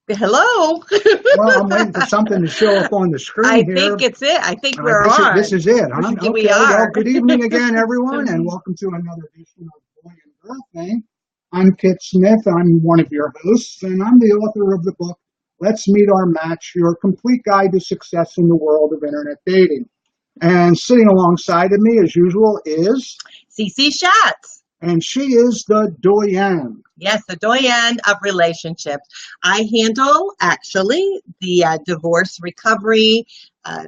Hello. Well, I'm waiting for something to show up on the I screen here. think it's it. I think we're This on. is it, huh? We Okay, well, are. good evening again, everyone, and welcome to another edition of Boy and Girl Thing. I'm Kit Smith. I'm one of your hosts, and I'm the author of the book, Let's Meet Our Match, Your Complete Guide to Success in the World of Internet Dating. And sitting alongside of me, as usual, is... CC Schatz. And she is the doyenne. Yes, the doyenne of relationships. I handle, actually, the divorce recovery,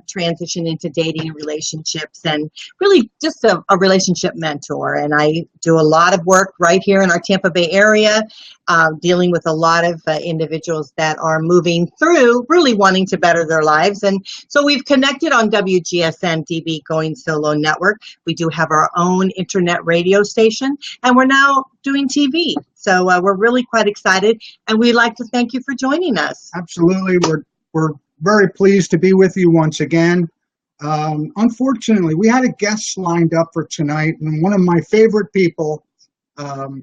transition into dating and relationships, and really just a relationship mentor. And I do a lot of work right here in our Tampa Bay area, dealing with a lot of individuals that are moving through, really wanting to better their lives. And so we've connected on WGSN-DB Going Solo Network. We do have our own internet radio station, and we're now doing TV. So we're really quite excited, and we'd like to thank you for joining us. Absolutely. We're very pleased to be with you once again. Unfortunately, we had a guest lined up for tonight, and one of my favorite people,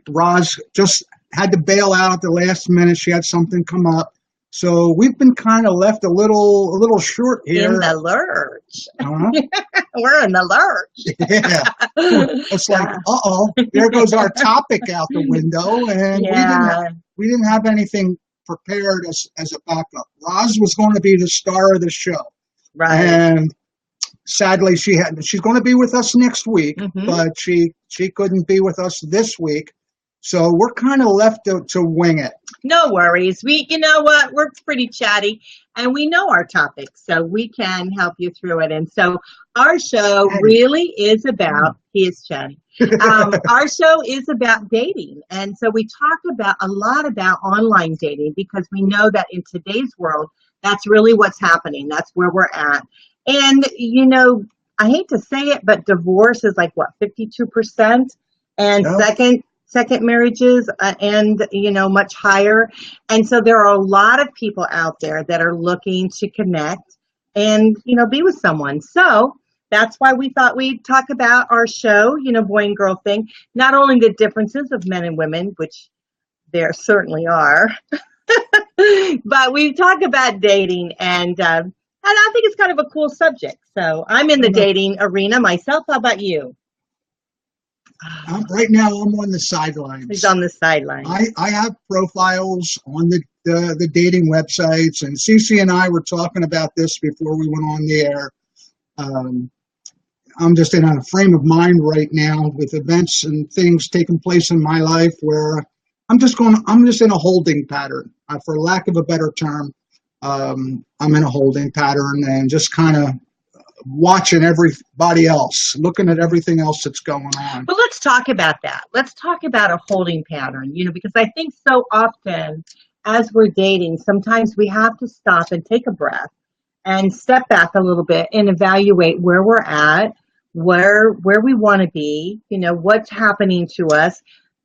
Roz, just had to bail out at the last minute. She had something come up. So we've been kind of left a little short here. In the lurch. We're in the lurch. Yeah. It's like, there goes our topic out the window, and we didn't have anything prepared as a backup. Roz was going to be the star of the show. Right. And sadly she's going to be with us next week, but she couldn't be with us this week. So we're kind of left to wing it. No worries. You know what? We're pretty chatty, and we know our topics, so we can help you through it. And so our show really is about, he is chatty. Our show is about dating. And so we talk a lot about online dating, because we know that in today's world, that's really what's happening. That's where we're at. And, you know, I hate to say it, but divorce is like, what, 52%? And second marriages and, you know, much higher. And so there are a lot of people out there that are looking to connect and, you know, be with someone. So that's why we thought we'd talk about our show, you know, Boy and Girl Thing, not only the differences of men and women, which there certainly are, but we talk about dating, and I think it's kind of a cool subject. So I'm in the dating arena myself. How about you? Right now, I'm on the sidelines. He's on the sidelines. I have profiles on the dating websites, and Cece and I were talking about this before we went on the air. I'm just in a frame of mind right now with events and things taking place in my life where I'm just in a holding pattern, for lack of a better term. I'm in a holding pattern and just kind of watching everybody else, looking at everything else that's going on. But let's talk about that. Let's talk about a holding pattern, you know, because I think so often as we're dating, sometimes we have to stop and take a breath and step back a little bit and evaluate where we're at, where we want to be, you know, what's happening to us,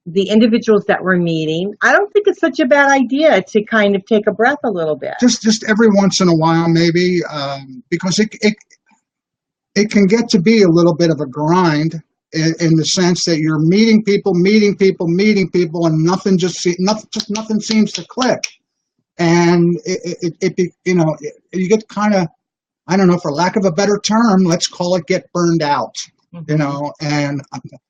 the individuals that we're meeting. I don't think it's such a bad idea to kind of take a breath a little bit. Just every once in a while, maybe, because it can get to be a little bit of a grind in the sense that you're meeting people, and nothing seems to click. And you get kind of, I don't know, for lack of a better term, let's call it get burned out, you know. And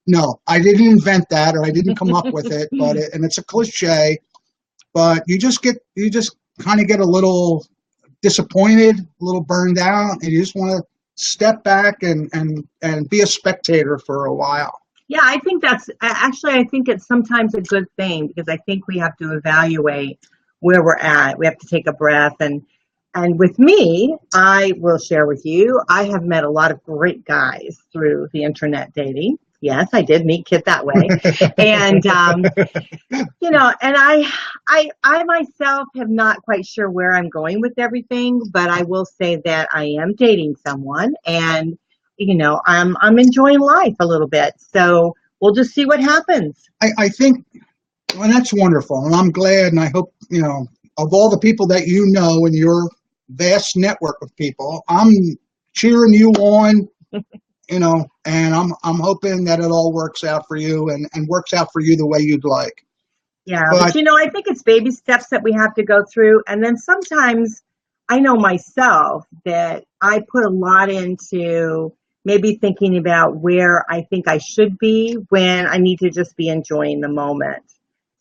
no, I didn't invent that, or I didn't come up with it, and it's a cliche, but you just kind of get a little disappointed, a little burned out, and you just want to step back and be a spectator for a while. Yeah, I think I think it's sometimes a good thing, because I think we have to evaluate where we're at. We have to take a breath. And with me, I will share with you, I have met a lot of great guys through the internet dating. Yes, I did meet Kit that way. And, you know, and I myself have not quite sure where I'm going with everything, but I will say that I am dating someone, and, you know, I'm enjoying life a little bit. So we'll just see what happens. I think, well, that's wonderful. And I'm glad, and I hope, you know, of all the people that you know in your vast network of people, I'm cheering you on. You know, and I'm hoping that it all works out for you and works out for you the way you'd like. Yeah, but But I think it's baby steps that we have to go through. And then sometimes I know myself that I put a lot into maybe thinking about where I think I should be when I need to just be enjoying the moment.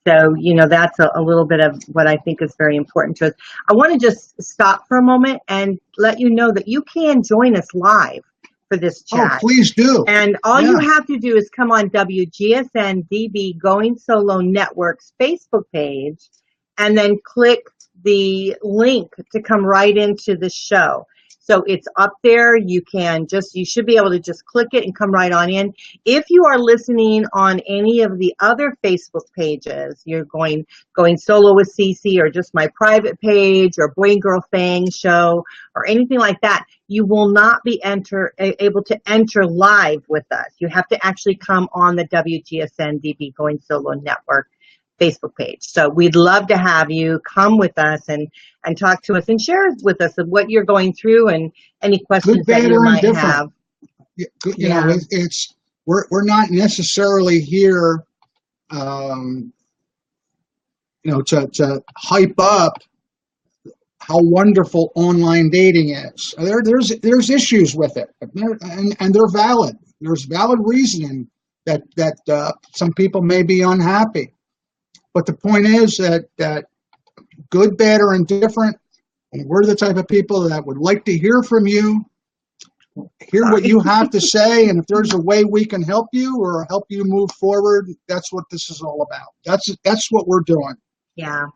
So, that's a little bit of what I think is very important to us. I want to just stop for a moment and let you know that you can join us live for this oh, chat. please do. And all Yeah. you have to do is come on WGSN-DB Going Solo Network's Facebook page and then click the link to come right into the show. So it's up there. You should be able to just click it and come right on in. If you are listening on any of the other Facebook pages, you're going solo with Cece or just my private page or Boy and Girl Thing show or anything like that, you will not be able to enter live with us. You have to actually come on the WGSN-DB Going Solo Network Facebook page. So we'd love to have you come with us and talk to us and share with us of what you're going through and any questions Good, bad, that you or might indifferent. have. Yeah. We're not necessarily here, to hype up how wonderful online dating is. There's issues with it, and they're valid. There's valid reasoning that some people may be unhappy. But the point is that good, bad, or indifferent, and we're the type of people that would like to hear from you, hear what you have to say, and if there's a way we can help you or help you move forward, that's what this is all about. That's what we're doing. Yeah.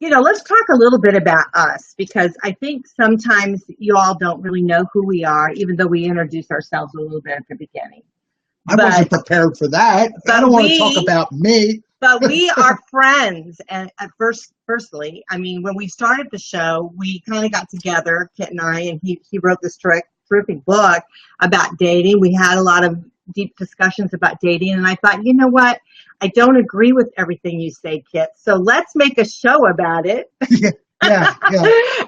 Let's talk a little bit about us, because I think sometimes you all don't really know who we are, even though we introduce ourselves a little bit at the beginning. I wasn't prepared for that. I don't want to talk about me. But we are friends. And firstly, I mean, when we started the show, we kind of got together, Kit and I, and he wrote this terrific book about dating. We had a lot of deep discussions about dating. And I thought, you know what? I don't agree with everything you say, Kit. So let's make a show about it. Yeah.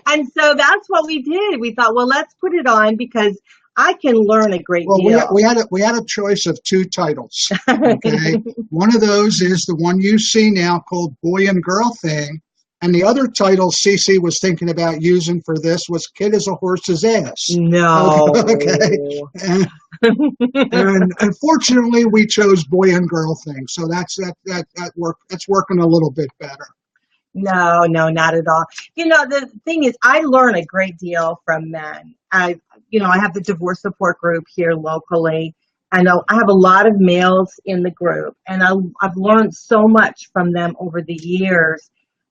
And so that's what we did. We thought, well, let's put it on because I can learn a great deal. We had a choice of two titles. Okay, one of those is the one you see now called Boy and Girl Thing, and the other title Cece was thinking about using for this was Kid is a Horse's Ass. No. Okay. And unfortunately, we chose Boy and Girl Thing, so that work. That's working a little bit better. No, not at all. The thing is, I learn a great deal from men. I have the divorce support group here locally. I know I have a lot of males in the group, and I've learned so much from them over the years,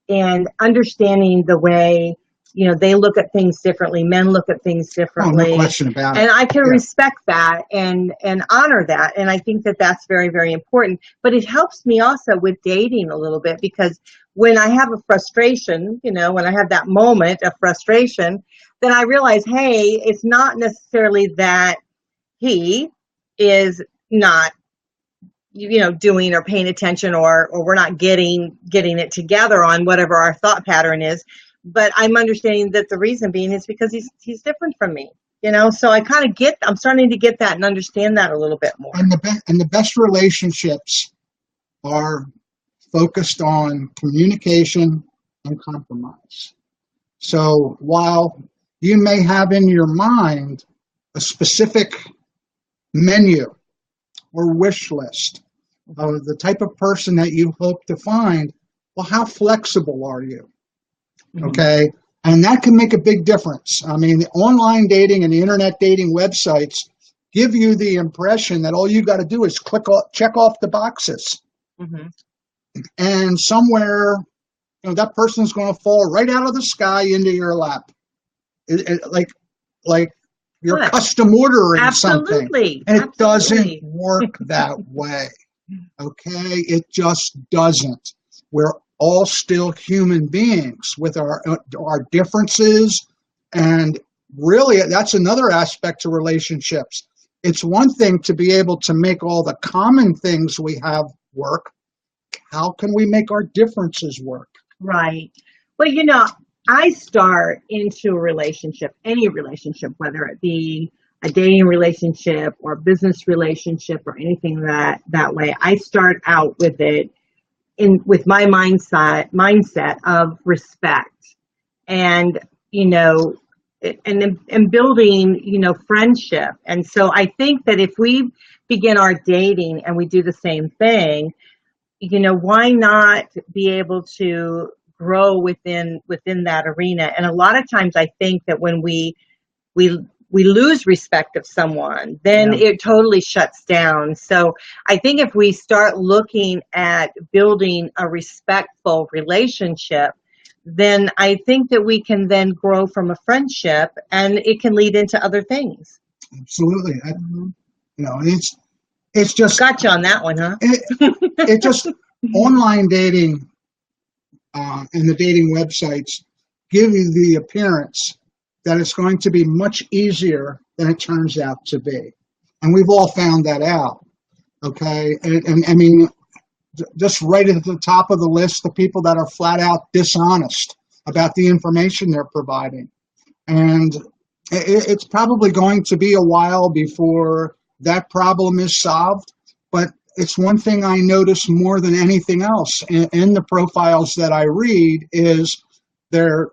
and understanding the way, they look at things differently. Men look at things differently. Oh, no question about it. And I can respect that and honor that. And I think that that's very, very important. But it helps me also with dating a little bit, because when I have a frustration, when I have that moment of frustration, then I realize, hey, it's not necessarily that he is not, doing or paying attention or we're not getting it together on whatever our thought pattern is. But I'm understanding that the reason being is because he's different from me, so I'm starting to get that and understand that a little bit more. And the best relationships are focused on communication and compromise. So while you may have in your mind a specific menu or wish list of the type of person that you hope to find, well, how flexible are you? Okay. And that can make a big difference. I mean, the online dating and the internet dating websites give you the impression that all you got to do is check off the boxes. Mm-hmm. And somewhere, that person's going to fall right out of the sky into your lap. Like you're custom ordering something. And it doesn't work that way. Okay. It just doesn't. We're all still human beings with our differences, and really that's another aspect to relationships. It's one thing to be able to make all the common things we have work. How can we make our differences work? Right. Well, I start into a relationship, any relationship, whether it be a dating relationship or a business relationship or anything that way. I start out with it with my mindset of respect and, and building, friendship. And so I think that if we begin our dating and we do the same thing, why not be able to grow within that arena? And a lot of times I think that when we lose respect of someone, then it totally shuts down. So I think if we start looking at building a respectful relationship, then I think that we can then grow from a friendship, and it can lead into other things. Absolutely. It's just got you on that one, huh? It just online dating and the dating websites give you the appearance that it's going to be much easier than it turns out to be. And we've all found that out, okay? And I mean, just right at the top of the list, the people that are flat out dishonest about the information they're providing. And it's probably going to be a while before that problem is solved, but it's one thing I notice more than anything else in the profiles that I read is the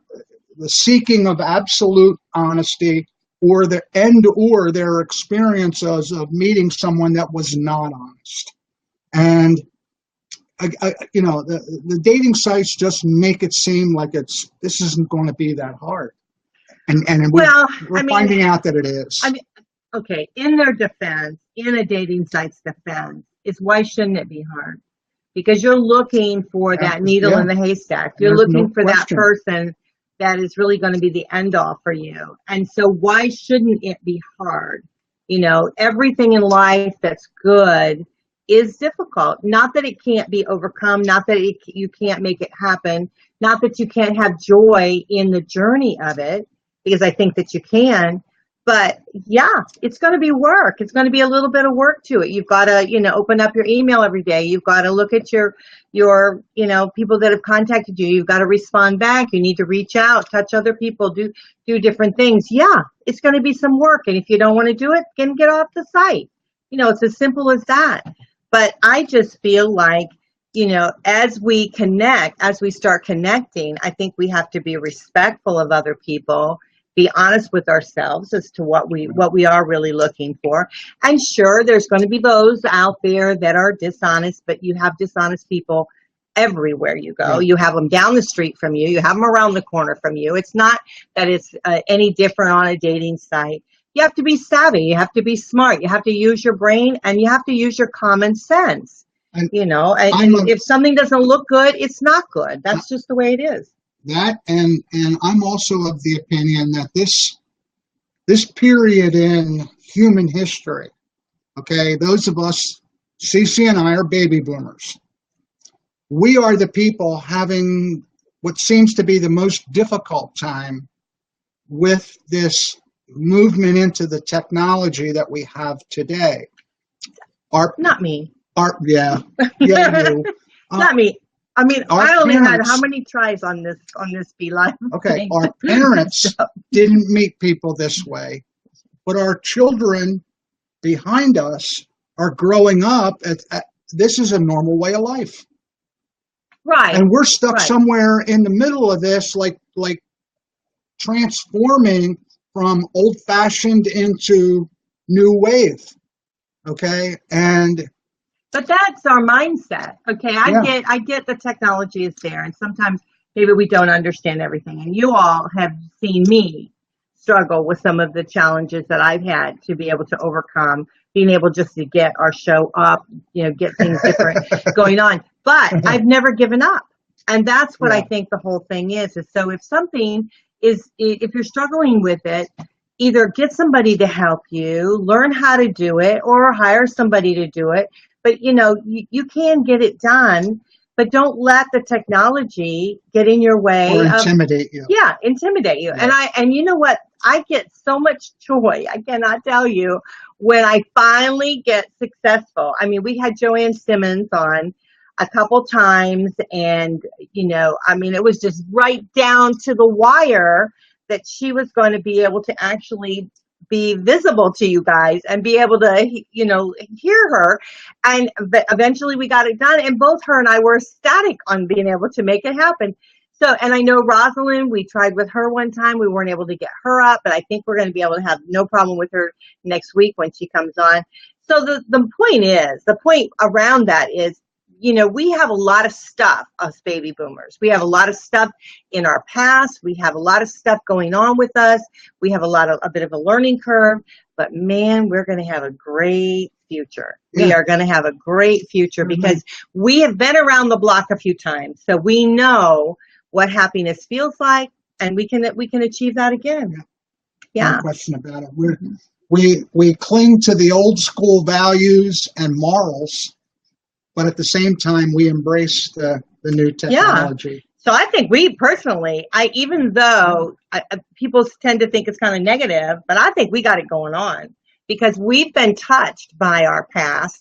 seeking of absolute honesty or their experiences of meeting someone that was not honest. And the dating sites just make it seem like this isn't going to be that hard. And we're finding out that it is. I mean, okay, in their defense, in a dating site's defense, is why shouldn't it be hard? Because you're looking for that needle in the haystack. You're looking for that person that is really going to be the end all for you. And so why shouldn't it be hard? Everything in life that's good is difficult. Not that it can't be overcome, not that you can't make it happen, not that you can't have joy in the journey of it, because I think that you can. But yeah, it's going to be work. It's going to be a little bit of work to it. You've got to, open up your email every day. You've got to look at your people that have contacted you. You've got to respond back. You need to reach out, touch other people, do different things. Yeah, it's going to be some work. And if you don't want to do it, then get off the site. It's as simple as that. But I just feel like, as we connect, as we start connecting, I think we have to be respectful of other people, be honest with ourselves as to what we are really looking for. And sure, there's going to be those out there that are dishonest, but you have dishonest people everywhere you go. You have them down the street from you. You have them around the corner from you. It's not that it's any different on a dating site. You have to be savvy. You have to be smart. You have to use your brain, and you have to use your common sense. And if something doesn't look good, it's not good. That's just the way it is. That and I'm also of the opinion that this period in human history, okay, those of us, Cece and I are baby boomers. We are the people having what seems to be the most difficult time with this movement into the technology that we have today. Not me. You. Not me. I mean, I only had how many tries on this Be Live? Okay, our parents didn't meet people this way, but our children behind us are growing up. This is a normal way of life. Right. And we're stuck somewhere in the middle of this, like transforming from old-fashioned into new wave. Okay, but that's our mindset. Okay, I get the technology is there, and sometimes maybe we don't understand everything. And you all have seen me struggle with some of the challenges that I've had to be able to overcome, being able just to get our show up, get things different going on. But I've never given up. And that's what I think the whole thing is so if something is, if you're struggling with it, either get somebody to help you, learn how to do it, or hire somebody to do it. But, you can get it done, but don't let the technology get in your way. Or intimidate you. Yeah, intimidate you. Yeah. And you know what? I get so much joy, I cannot tell you, when I finally get successful. I mean, we had Joanne Simmons on a couple times, and, it was just right down to the wire that she was going to be able to actually be visible to you guys and be able to, hear her. And eventually we got it done. And both her and I were ecstatic on being able to make it happen. So, and I know Rosalind, we tried with her one time. We weren't able to get her up, but I think we're going to be able to have no problem with her next week when she comes on. So the point around that is, we have a lot of stuff, us baby boomers. We have a lot of stuff in our past. We have a lot of stuff going on with us. We have a bit of a learning curve, but man, we're going to have a great future. Yeah. We are going to have a great future because we have been around the block a few times. So we know what happiness feels like, and we can achieve that again. Yeah. No question about it. We cling to the old school values and morals, but at the same time, we embrace the new technology. Yeah. So I think even though people tend to think it's kind of negative, but I think we got it going on because we've been touched by our past.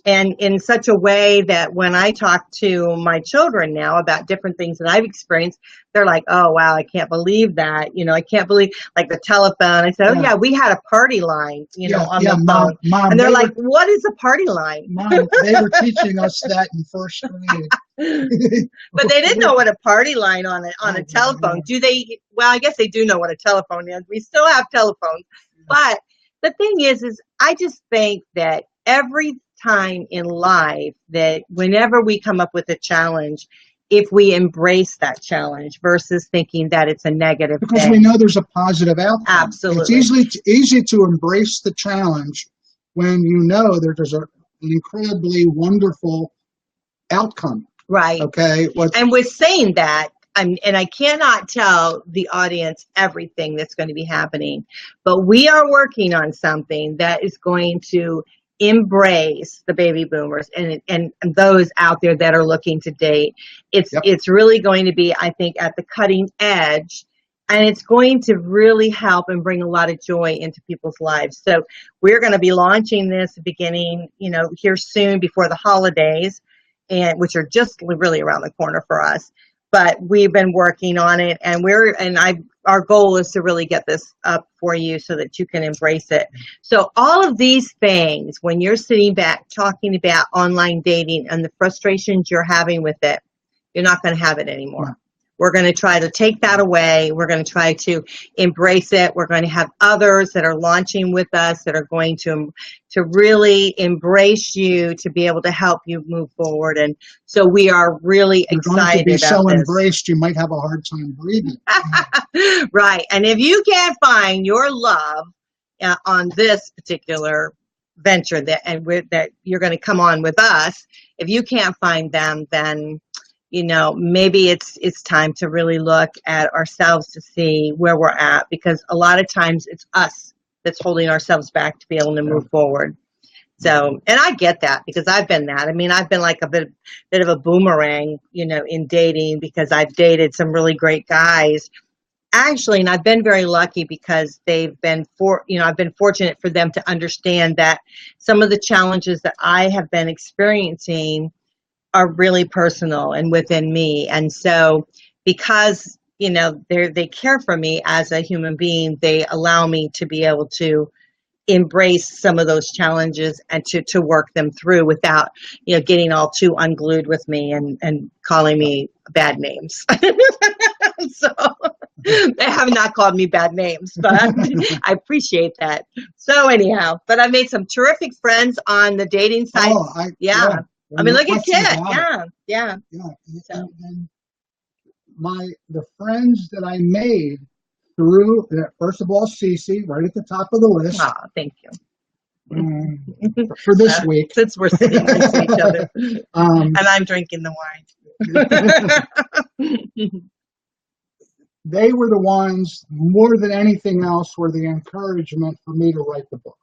And in such a way that when I talk to my children now about different things that I've experienced, they're like, oh, wow, I can't believe that. I can't believe, like the telephone. I said, oh, yeah, we had a party line, on the phone. Mom, and they're like, what is a party line? Mom, they were teaching us that in first grade. But they didn't know what a party line on a telephone. Do they? Well, I guess they do know what a telephone is. We still have telephones. But the thing is I just think that every time in life that whenever we come up with a challenge, if we embrace that challenge versus thinking that it's a negative because thing. We know there's a positive outcome. Absolutely. It's easy to embrace the challenge when you know there's an incredibly wonderful outcome. Right. Okay. And with saying that, and I cannot tell the audience everything that's going to be happening, but we are working on something that is going to embrace the baby boomers and those out there that are looking to date. It's really going to be, I think, at the cutting edge, and it's going to really help and bring a lot of joy into people's lives. So we're going to be launching this beginning, here soon before the holidays, and which are just really around the corner for us. But we've been working on it, and our goal is to really get this up for you so that you can embrace it. So all of these things, when you're sitting back talking about online dating and the frustrations you're having with it, you're not going to have it anymore. No. We're going to try to take that away. We're going to try to embrace it. We're going to have others that are launching with us that are going to really embrace you to be able to help you move forward. And so we are really excited about this. You're going to be so embraced, you might have a hard time breathing. Right. And if you can't find your love on this particular venture that you're going to come on with us, if you can't find them, then maybe it's time to really look at ourselves to see where we're at, because a lot of times it's us that's holding ourselves back to be able to move forward. So, and I get that because I've been that. I mean, I've been like a bit of a boomerang, in dating, because I've dated some really great guys. Actually, and I've been very lucky because I've been fortunate for them to understand that some of the challenges that I have been experiencing are really personal and within me. And so because, they care for me as a human being, they allow me to be able to embrace some of those challenges and to work them through without, getting all too unglued with me and calling me bad names. So they have not called me bad names, but I appreciate that. So anyhow, but I made some terrific friends on the dating sites. Yeah. I mean, look at Kit. Yeah. So. And the friends that I made through, first of all, Cece, right at the top of the list. Oh, thank you. For this week. Since we're sitting next to each other. And I'm drinking the wine. They were the ones, more than anything else, were the encouragement for me to write the book.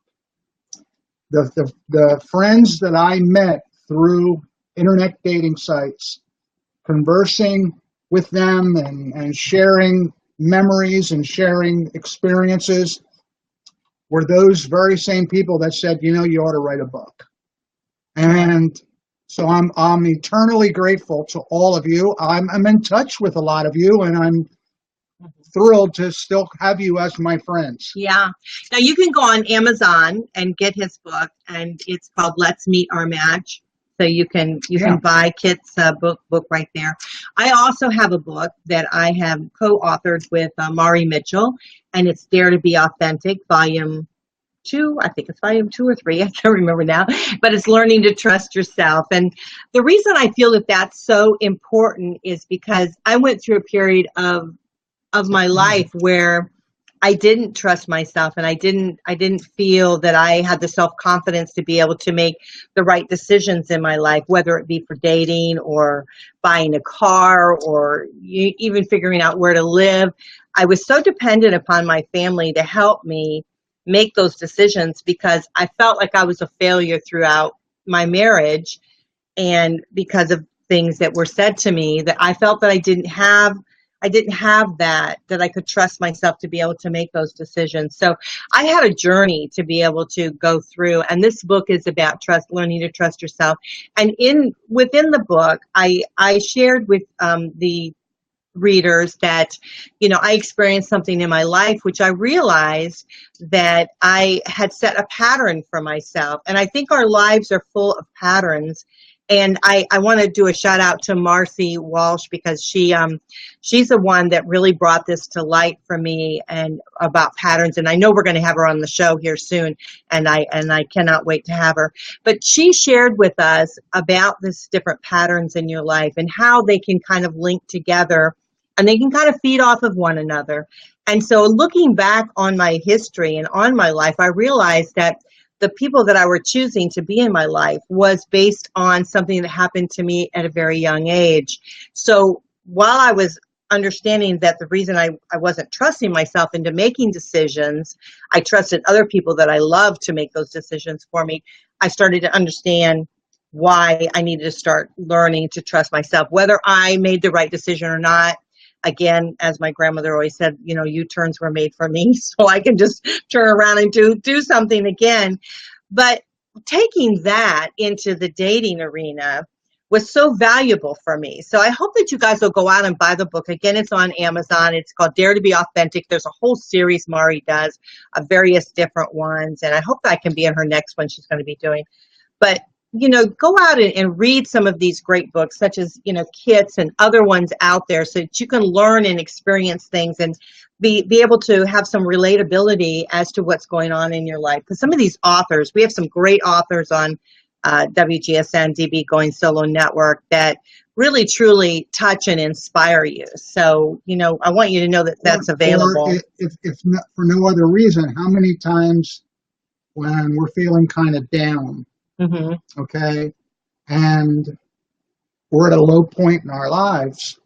The friends that I met through internet dating sites, conversing with them and sharing memories and sharing experiences, were those very same people that said, you ought to write a book. And so I'm eternally grateful to all of you. I'm in touch with a lot of you, and I'm thrilled to still have you as my friends. Yeah. Now you can go on Amazon and get his book, and it's called Let's Meet Our Match. So you can buy Kit's book right there. I also have a book that I have co-authored with Mari Mitchell, and it's Dare to Be Authentic, Volume 2. I think it's Volume 2 or 3. I can't remember now. But it's Learning to Trust Yourself. And the reason I feel that that's so important is because I went through a period of my life where I didn't trust myself, and I didn't feel that I had the self-confidence to be able to make the right decisions in my life, whether it be for dating or buying a car or even figuring out where to live. I was so dependent upon my family to help me make those decisions because I felt like I was a failure throughout my marriage, and because of things that were said to me, that I felt that I didn't have that I could trust myself to be able to make those decisions. So I had a journey to be able to go through, and this book is about learning to trust yourself. And within the book, I shared with the readers that, I experienced something in my life which I realized that I had set a pattern for myself. And I think our lives are full of patterns. And I want to do a shout out to Marcy Walsh, because she's the one that really brought this to light for me and about patterns. And I know we're going to have her on the show here soon, and I cannot wait to have her. But she shared with us about this different patterns in your life and how they can kind of link together, and they can kind of feed off of one another. And so looking back on my history and on my life, I realized that the people that I were choosing to be in my life was based on something that happened to me at a very young age. So while I was understanding that the reason I wasn't trusting myself into making decisions, I trusted other people that I loved to make those decisions for me, I started to understand why I needed to start learning to trust myself, whether I made the right decision or not. Again, as my grandmother always said, U-turns were made for me, so I can just turn around and do something again. But taking that into the dating arena was so valuable for me. So I hope that you guys will go out and buy the book. Again, it's on Amazon. It's called Dare to Be Authentic. There's a whole series Mari does of various different ones, and I hope that I can be in her next one she's going to be doing. But go out and read some of these great books, such as, Kit's and other ones out there, so that you can learn and experience things and be able to have some relatability as to what's going on in your life. Because some of these authors, we have some great authors on WGSN-DB Going Solo Network that really, truly touch and inspire you. So, I want you to know that that's available. Or if not for no other reason, how many times when we're feeling kind of down, mm-hmm. okay, and we're at a low point in our lives,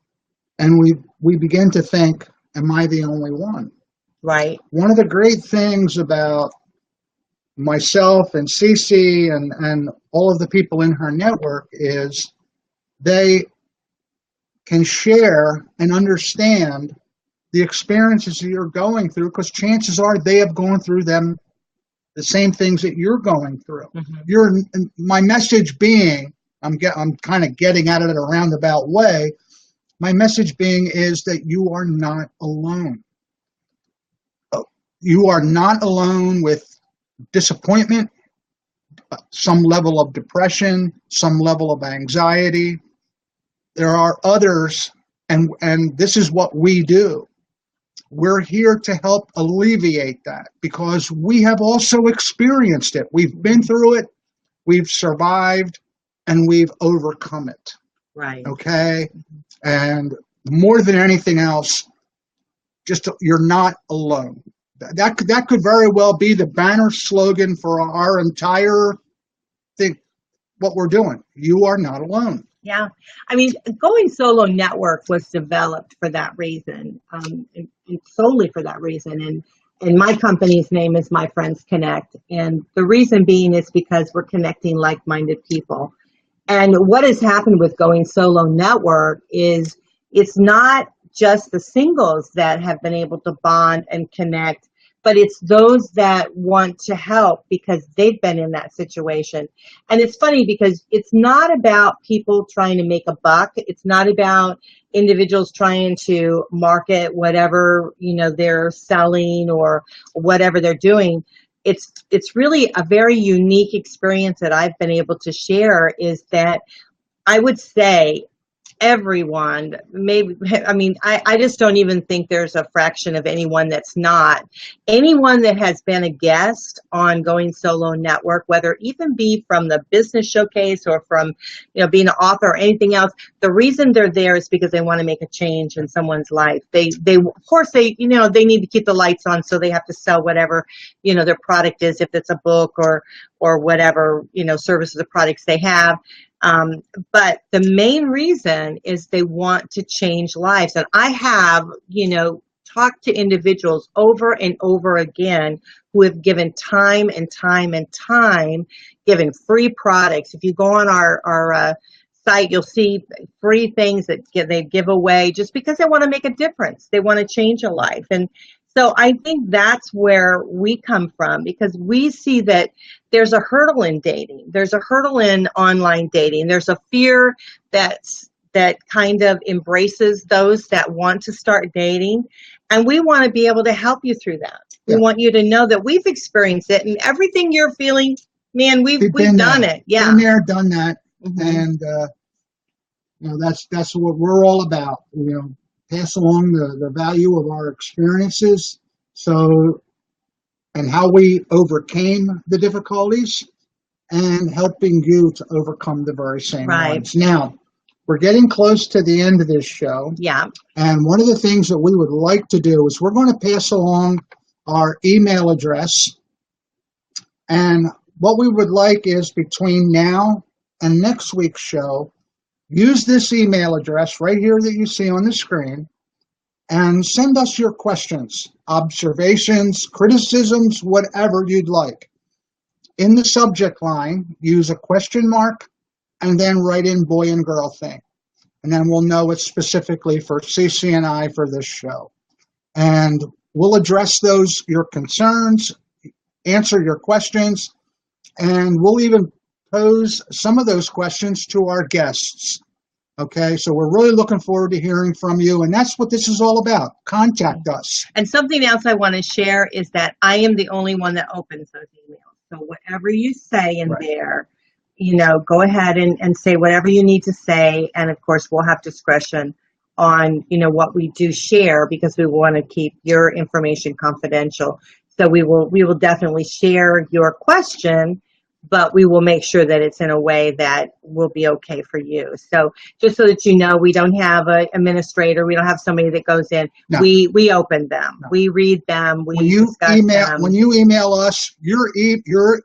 and we begin to think, am I the only one? Right. One of the great things about myself and Cece and all of the people in her network is they can share and understand the experiences that you're going through, because chances are they have gone through them, the same things that you're going through. Mm-hmm. My message being, I'm kind of getting at it in a roundabout way. My message being is that you are not alone. You are not alone with disappointment, some level of depression, some level of anxiety. There are others, and this is what we do. We're here to help alleviate that, because we have also experienced it. We've been through it, we've survived, and we've overcome it. Right. Okay? And more than anything else, you're not alone. That could very well be the banner slogan for our entire thing, what we're doing. You are not alone. Yeah. I mean, Going Solo Network was developed for that reason, and solely for that reason. And my company's name is My Friends Connect. And the reason being is because we're connecting like-minded people. And what has happened with Going Solo Network is it's not just the singles that have been able to bond and connect, but it's those that want to help because they've been in that situation. And it's funny because it's not about people trying to make a buck. It's not about individuals trying to market whatever, they're selling or whatever they're doing. It's really a very unique experience that I've been able to share, is that I would say everyone, maybe, I just don't even think there's a fraction of anyone that's not. Anyone that has been a guest on Going Solo Network, whether even be from the business showcase or from, being an author or anything else, the reason they're there is because they want to make a change in someone's life. They of course, they need to keep the lights on, so they have to sell whatever, their product is, if it's a book or whatever, services or products they have. But the main reason is they want to change lives. And I have, talked to individuals over and over again who have given time and time and time, given free products. If you go on our site, you'll see free things that they give away just because they want to make a difference. They want to change a life. And so I think that's where we come from, because we see that there's a hurdle in dating. There's a hurdle in online dating. There's a fear that kind of embraces those that want to start dating. And we want to be able to help you through that. We want you to know that we've experienced it, and everything you're feeling, man, we've done it. Yeah. Been there, done that. Mm-hmm. And, that's what we're all about. Pass along the value of our experiences, and how we overcame the difficulties, and helping you to overcome the very same ones. Now, we're getting close to the end of this show. Yeah. And one of the things that we would like to do is we're going to pass along our email address. And what we would like is, between now and next week's show, use this email address right here that you see on the screen, and send us your questions, observations, criticisms, whatever you'd like. In the subject line, use a question mark, and then write in boy and girl thing. And then we'll know it's specifically for CC and I for this show. And we'll address your concerns, answer your questions, and we'll even pose some of those questions to our guests. Okay, so we're really looking forward to hearing from you, and that's what this is all about. Contact us. And something else I want to share is that I am the only one that opens those emails. So whatever you say in there, go ahead and say whatever you need to say. And of course, we'll have discretion on, what we do share, because we want to keep your information confidential. So we will definitely share your question, but we will make sure that it's in a way that will be okay for you. So just so that you know, we don't have an administrator. We don't have somebody that goes in. No. We open them. No. We read them. We discuss them. When you email us, you're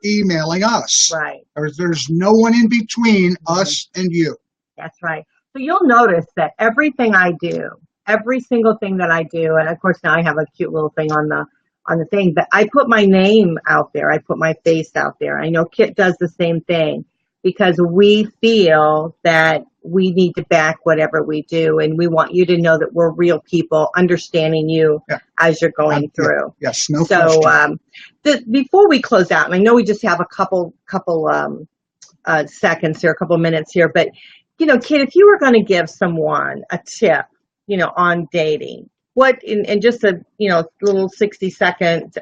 emailing us. Right. There's no one in between us and you. That's right. So you'll notice that everything I do, every single thing that I do, and of course now I have a cute little thing on the thing, but I put my name out there. I put my face out there. I know Kit does the same thing, because we feel that we need to back whatever we do, and we want you to know that we're real people understanding you as you're going through. Yes, no question. So before we close out, and I know we just have a couple seconds here, a couple minutes here, but Kit, if you were going to give someone a tip, on dating, what, in just a little 60-second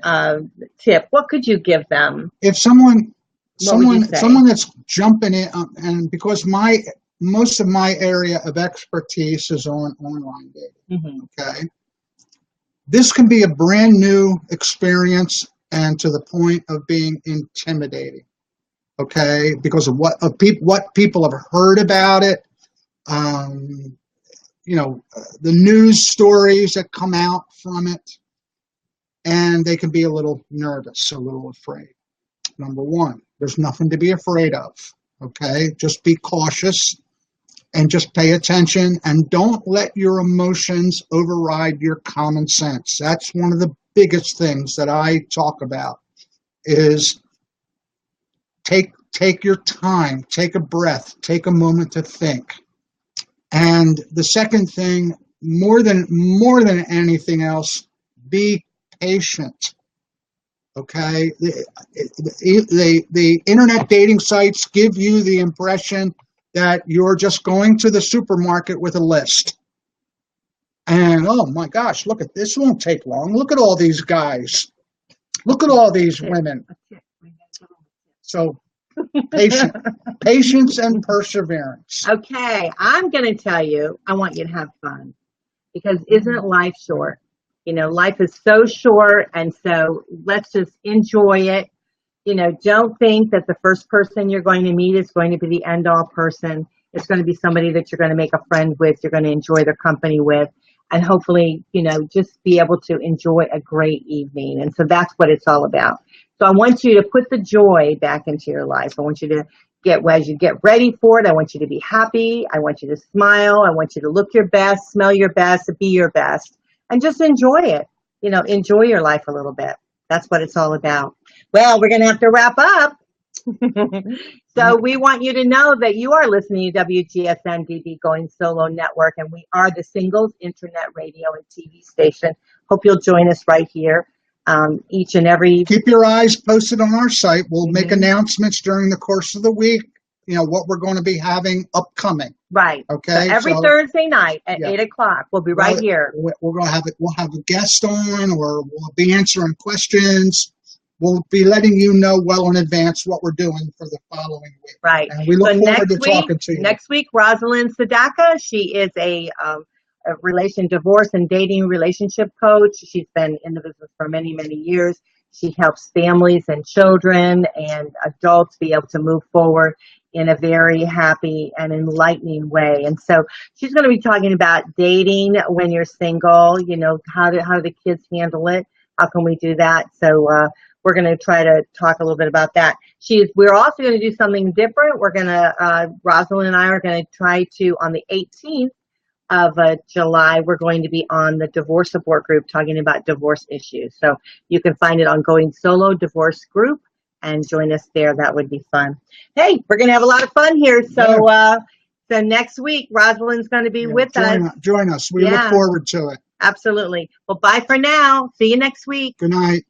tip, what could you give them? If someone that's jumping in, and because most of my area of expertise is on online dating, okay, this can be a brand new experience, and to the point of being intimidating, okay, because of what people have heard about it. The news stories that come out from it, and they can be a little nervous, a little afraid. Number one, there's nothing to be afraid of, okay? Just be cautious and just pay attention, and don't let your emotions override your common sense. That's one of the biggest things that I talk about, is take your time, take a breath, take a moment to think. And the second thing, more than anything else, be patient. Okay, the internet dating sites give you the impression that you're just going to the supermarket with a list. And oh my gosh, look at this, won't take long. Look at all these guys. Look at all these women. So patience and perseverance. Okay, I'm going to tell you, I want you to have fun, because isn't life short? You know, life is so short, and so let's just enjoy it. You know, don't think that the first person you're going to meet is going to be the end-all person. It's going to be somebody that you're going to make a friend with, you're going to enjoy their company with, and hopefully, you know, just be able to enjoy a great evening. And so that's what it's all about. So I want you to put the joy back into your life. I want you to as you get ready for it, I want you to be happy. I want you to smile. I want you to look your best, smell your best, be your best, and just enjoy it. You know, enjoy your life a little bit. That's what it's all about. Well, we're going to have to wrap up. So we want you to know that you are listening to WGSN-DB Going Solo Network, and we are the singles internet radio and TV station. Hope you'll join us right here each and every. Keep your eyes posted on our site. We'll make announcements during the course of the week, you know, what we're going to be having upcoming. Right. Okay. So every Thursday night at 8 o'clock, we'll be right here. We're going to have it. We'll have a guest on, or we'll be answering questions. We'll be letting you know well in advance what we're doing for the following week. Right. And we look forward to talking to you. Next week, Rosalind Sadaka. She is a divorce and dating relationship coach. She's been in the business for many, many years. She helps families and children and adults be able to move forward in a very happy and enlightening way. And so she's going to be talking about dating when you're single. You know, how do the kids handle it? How can we do that? So we're going to try to talk a little bit about that. We're also going to do something different. We're going to, Rosalind and I are going to try to, on the 18th of July, we're going to be on the divorce support group talking about divorce issues. So you can find it on Going Solo Divorce Group and join us there. That would be fun. Hey, we're going to have a lot of fun here. So, so next week, Rosalind's going to be with us. Join us. We look forward to it. Absolutely. Well, bye for now. See you next week. Good night.